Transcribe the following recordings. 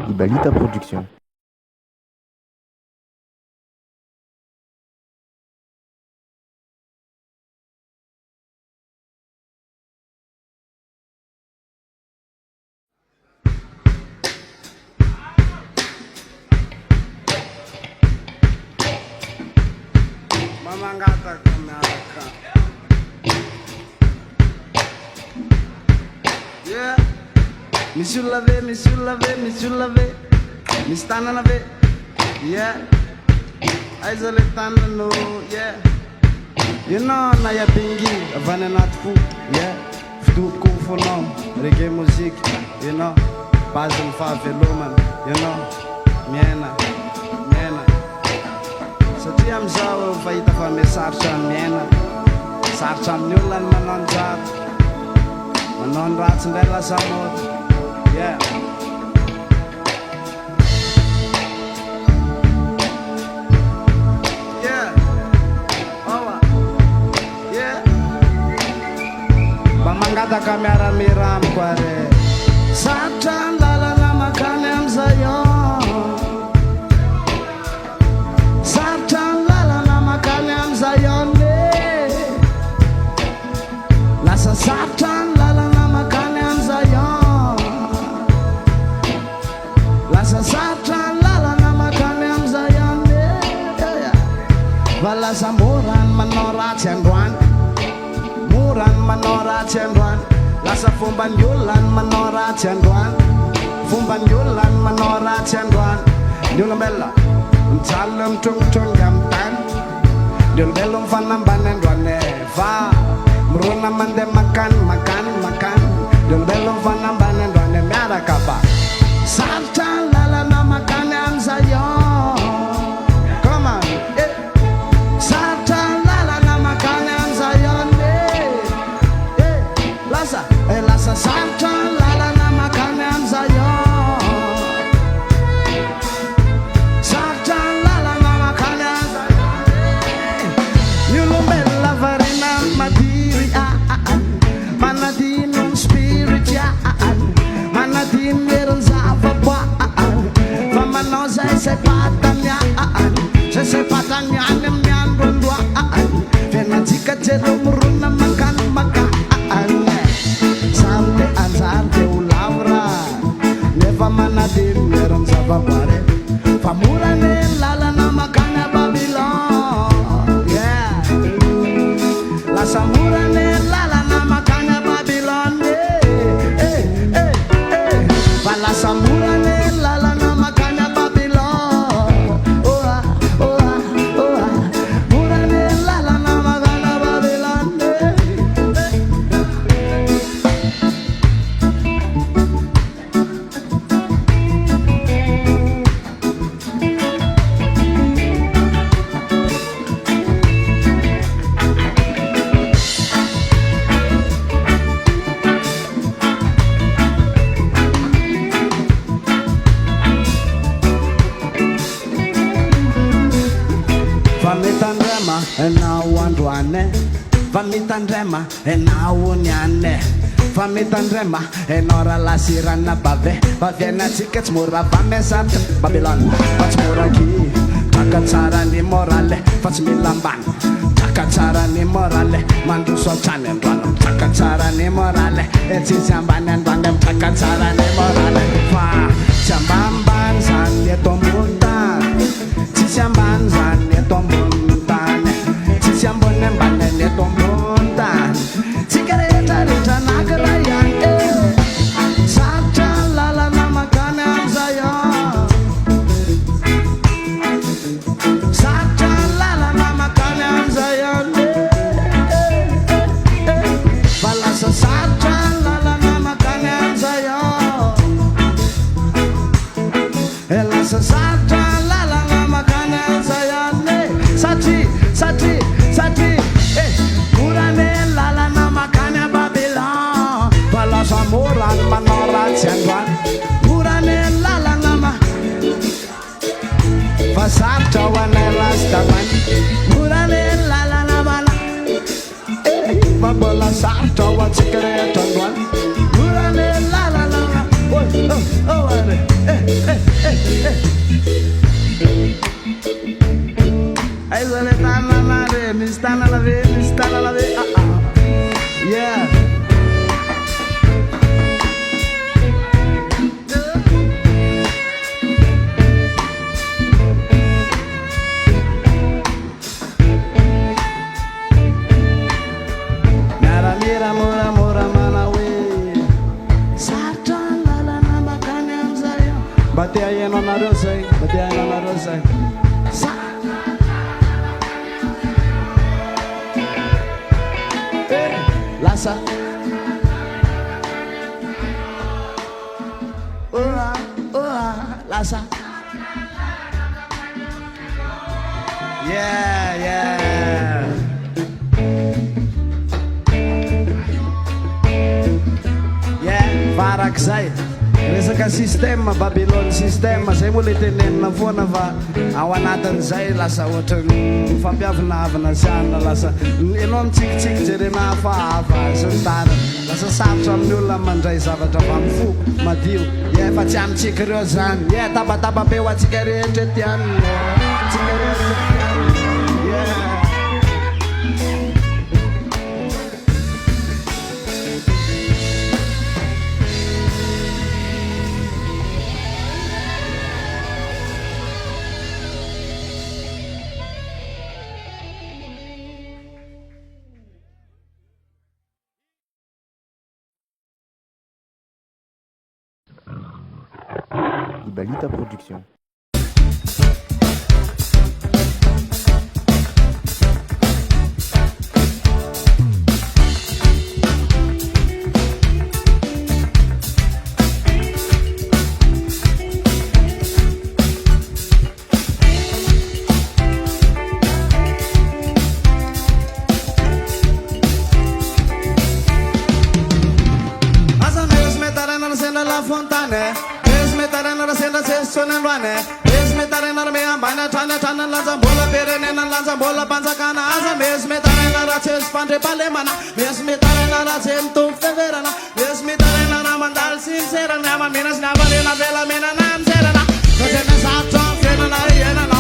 Ibalita Production. Mamangata kameaka. Yeah. Miss you love it, miss you love it, miss you love it. Miss Tana love it. Yeah. Aizale Tana no, yeah. You know na ya pingi, avane natfu, yeah. Ftu kufu no, reggae music, you know. Bazil fa veloman, you know. Miena. Satria amizao fahita fa me sarotra miaina, sarotra amin'ny olona ny manao anjara, manao ny ratsy indray lasa mody. Yeah. Yeah. Oh. Yeah. Mba mangataka miaramira amiko are. Sarotra ny lalana makany amin'izay Satan lalana makany amzayon. Lasa Satan lalana makany amzayon. Valasa moran manao ratsy androany, moran manao ratsy androany. Lasa fomban'ny olona manao ratsy androany, fomban'ny olona manao ratsy androany. Ny olombelona mijaly mitrongotrongy amin'ny tany, ny olombelona mifanambany androany va Muruna mande makan. Dul belum fana bane ndwane miara kapa. Sartan lala na makane amzayon. Come on, eh. Sartan lala na makane amzayon, eh. Lasa sartan lala na makane amzayon. Sartan lala na makane amzayon, eh. Nyulumbela varina mati. Manadinong spirit yan, manadin meron zavabuan. Famanaw sa isipatan yan, sa isipatan yan yan runduan. Fenajika jero murun na makan. Samte ulawra, neva manadin meron zavabuan. Famura ne lala na makan na Babylon. Yeah, la samura ne lala na makan. La samura ne lala na makanya Babylon. Mura ne lala na makanya Babylon. Vamitandrema na uandwane, vamitandrema na unyane, vamitandrema na ora lasirana bave, bavena tickets mura vamesat Babylon, vatsmuraki, takatsara ni morale, vatsmilamban, takatsara ni morale, manduso chanen dwanam, takatsara ni morale, etsisiambanen dwangem, takatsara ni morale, va chambamban san yetombutan, chisiamban san yetombutan, chisiambonen banen yetombutan, chikareta reta nagalayan, Satan lala na makane amzayon. Satan lala na makane amzayon. Balasa Satan lala na makane amzayon. Elasa Satan lala na makane amzayon. Sati, Murane lala na makane Babylon. Balasa moran manorat siangwan. Murane lala na ma. Fasapta wane rastaman. Murane lala na bala. Babola sapta wat sikere tangwan. Murane lala na ma. Oh, Batia non arose, batia non arose. Lasa. Lasa. Yeah. Farak'izay resaka sistema Babylone sistema zay moa le tenenina foana fa ao anatin'izay lasa ohatrany fampiavinaavina sianina lasa ianao mitsikitsiky jerena hafahafa sy ny tara lasa sarotra amin'ny olona mandray zavatra avy amin'ny fo madio fa tsy amintsika ireo zany tabataba be ho atsika rehetra ety any tsika rehetra Ibalita Production. Bola panzakana asa mesme tarena races pandre palemana mesme tarena racem tu feverana mesme tarena na mandal sincera na minas na valena vela mena nam serana kajena satsa fena na yena na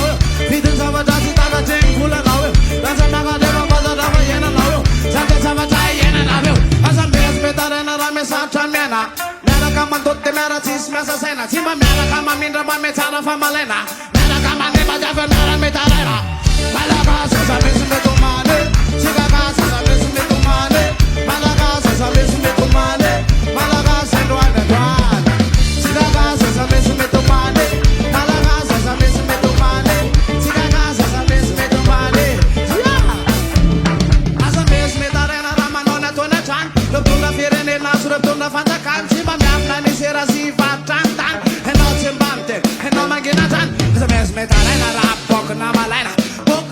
vidin savata sitana chen kula na danza naga deva bada dava yena na sante savata yena na asa mesme tarena rame satsa mena mera kamantotte mera cis mesa sena cima mera kama mindra ba me tara famalena mera kama ne bada mera me tarena Malaga, sabe se me tomane, siga casa, sabe se me tomane, Malaga, sabe se me tomane, Malaga, sendo underground. Siga casa, sabe se me tomane, Malaga, sabe se me tomane, siga casa, sabe se me tomane. Asa mes me tarena ramanona tona chan, loptuna firene nas loptuna fanta kan, simba miamna ni sera si va tan tan, e no simbante, e no magina tan. Asa mes me tarena rap pok na malena.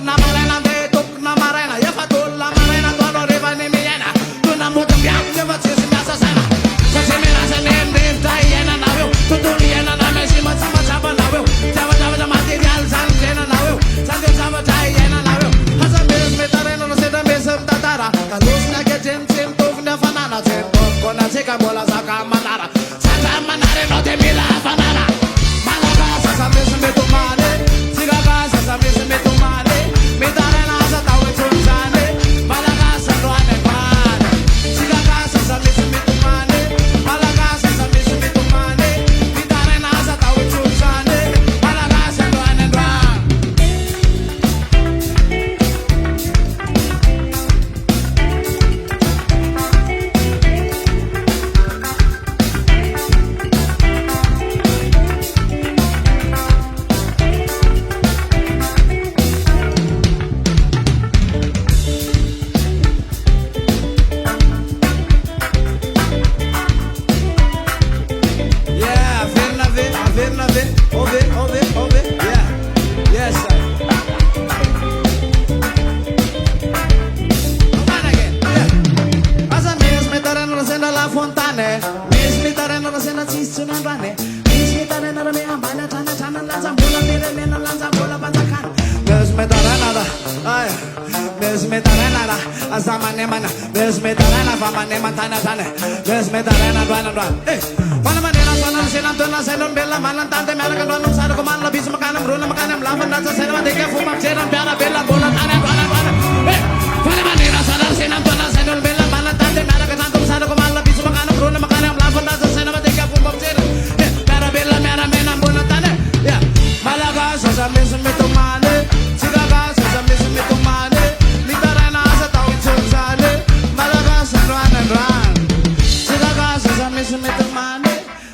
Na marena de tok na marena ya fatul la marena to no reva ni miena tu na muta biam ya vacis na sasana sa se me rasa ne ndem tayena na veo tu tu liena na me si mat sama sama na veo java material san jena na veo san de sama tayena na veo hasa mes me tarena no se da mesam tatara ka luz na ke jem to na fanana jem kona se ka bola saka manara saka manare no te mila fanana Malaga sa mes me tomane siga ga sa mes me tomane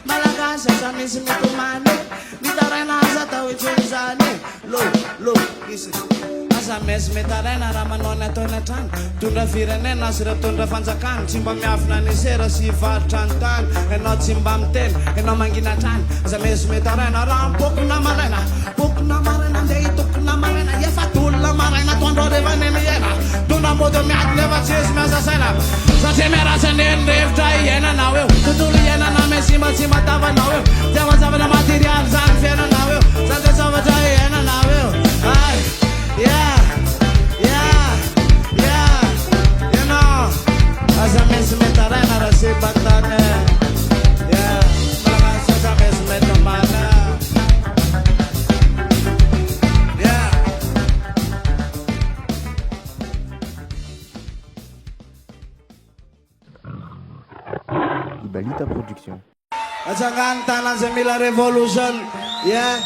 Malaga, sesa misy mitomany mitaraina aza atao itsony zany lo isy aza mesy mitaraina raha manao ny ataony an-trano tondra firenena sy raha tondra fanjakana tsy mba miafina ny sera sy varitra ny tany ianao tsy mba miteny ianao mangina trany aza mesy mitaraina raha bokona maraina ndeha hitokona maraina efa tolona maraina toandro revany miaina tondra mody miady nefa tsy izy miasa saina satria miarasaneny revitra iainanao eo tontolo iainana mesimba tsy matavanao eo zavazavana materialy zany fiainanao eo zany de zavatra iainanao eo ay yeah you know aza mesy metaraina raha se batane yeah aza mesy metomana Ibalita Production. Atsangany tanan'izay mila revolution yeah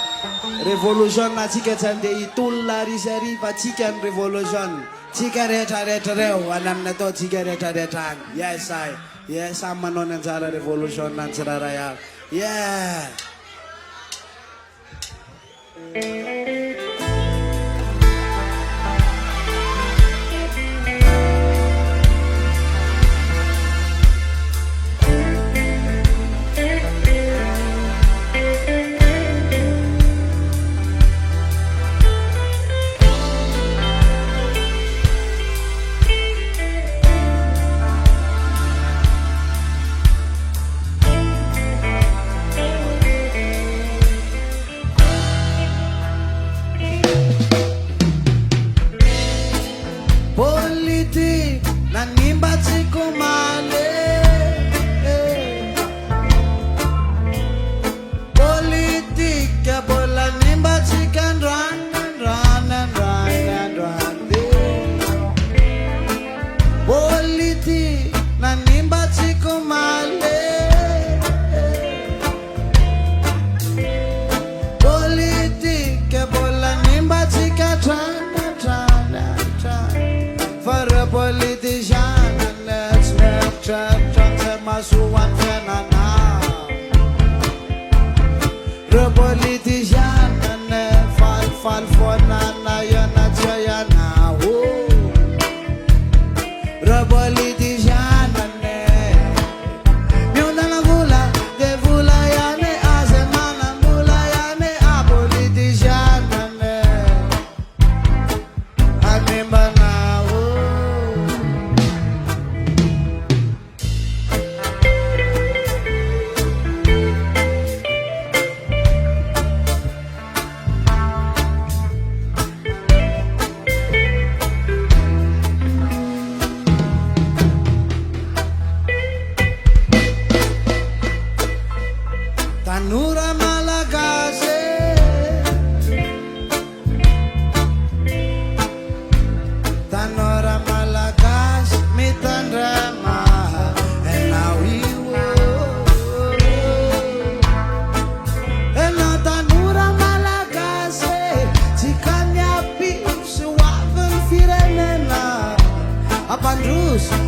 revolution atsika tsy andeha hitolona risariva atsika ny revolution tsika rehetrarehetra reo any amin'ny atao tsika rehetrarehetra any yes ay yeah samy manao ny anjara revolution any tsiraray avy yeah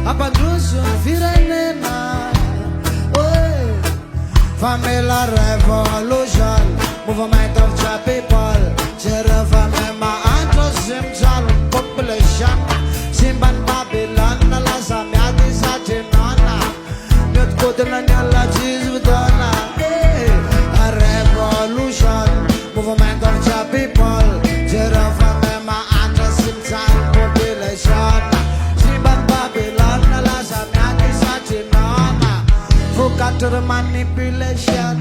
Apandruso firenena Famila revolution Movement of the people Jerevamema Antro population Simban Babylon Laza miadi sa tinona Nyot kodena nyala jizvudona A revolution Movement of the people Jerevamema Antro population Vocator manipulation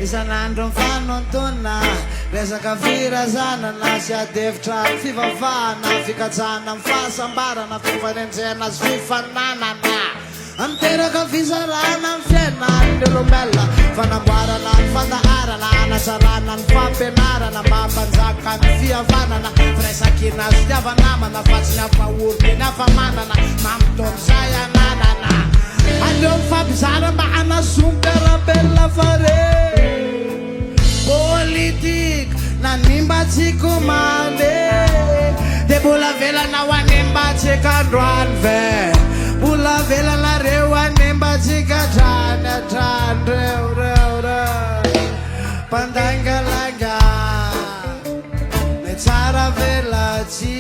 Isanandro mfanontona resaka firazanana sy adevitra fivavahana fikatsahana amin'ny fahasambarana fifanenjena sy fifananana amiteraka fizarana amin'ny fiainan'ny olombelona fanamboarana ny fandaharana anatsarana ny fampianarana mampanjaka ny fihavanana firaisakina sy tiavanamana fa tsy ny ampahorony ny afamanana mampitonyzay ananana aleo mifampizara mba hanasompiarabelona fare politik nanimbatsiko mande de mbola velana ho animbatsika androany ve mbola velanareo animbatsika atrany atrany reo mpandangalanga me tsara velatsy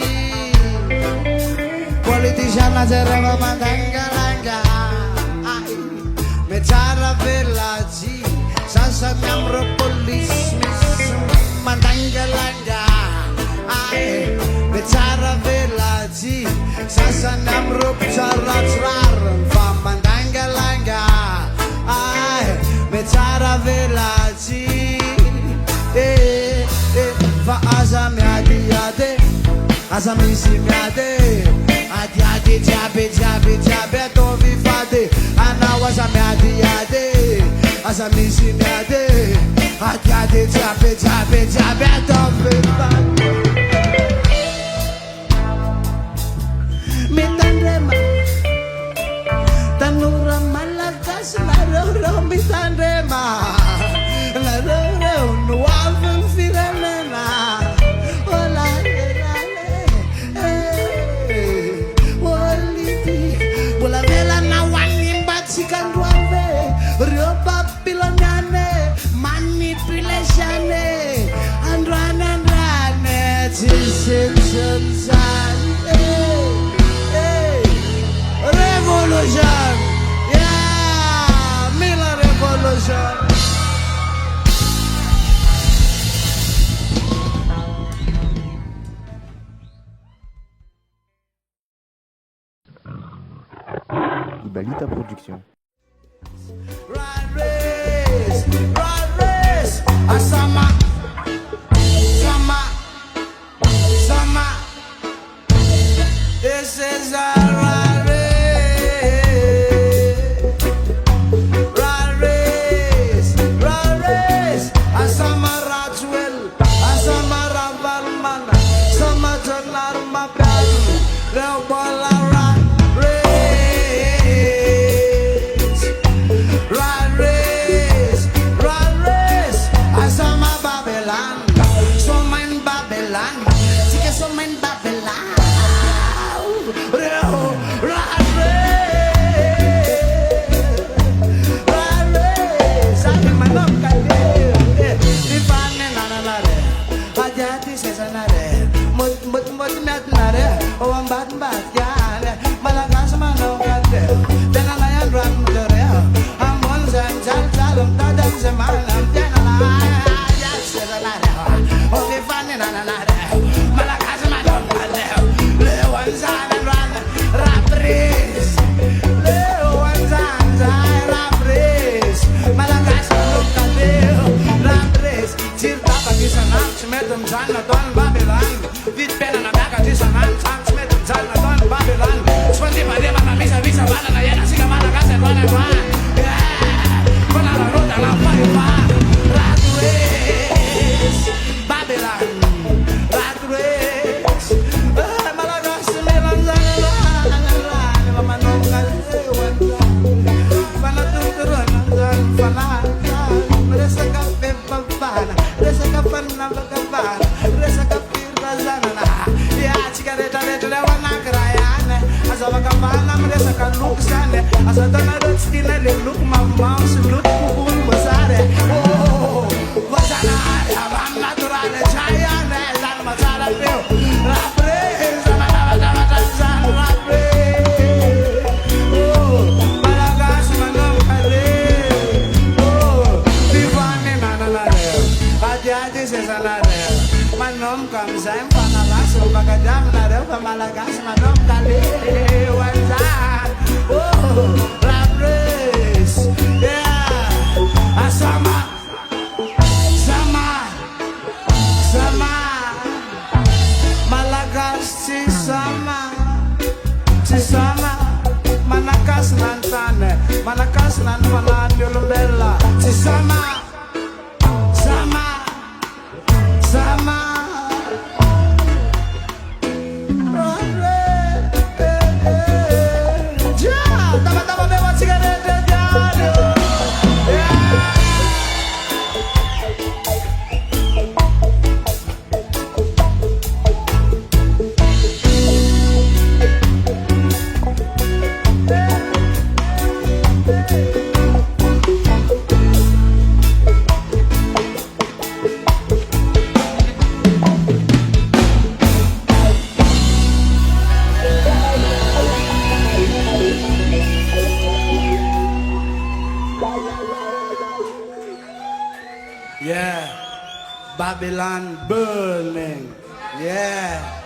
politisiana jereva mandangalanga me tsara velatsy sasany amro polisy mandangalanga me tsara velatsy sasany amro tsaratsiraro fa mandangalanga me tsara velatsy fa aza miadiady aza misy miady adiady jiaby atao vivady anao aza miadiady aza misy miady adiady jiaby atao vivady mitandrema tanora malagasy nareo mitandrema nareo no avy ny firenena politik mbola velana ho animbatsika androany ve reo papiloniane manipulatione androany tsisetsonzany revolution mila revolution Ibalita Production. Run race, asama, sama. This is our run race, asama Rajwell, asama Ravalman, sama Janar Makan, Rewbala run race, asama Babylon, so main Babylon, sige so main Babylon. Manom kamsem panalas bagadam nado pamalagas manom kali wanzan rap race Manakas nan tane, manakas nan panadyo bella. Si Sama, Sama, Sama. Tama-tama bewa sigarete diario. Yeah, Babylon burning. Yeah.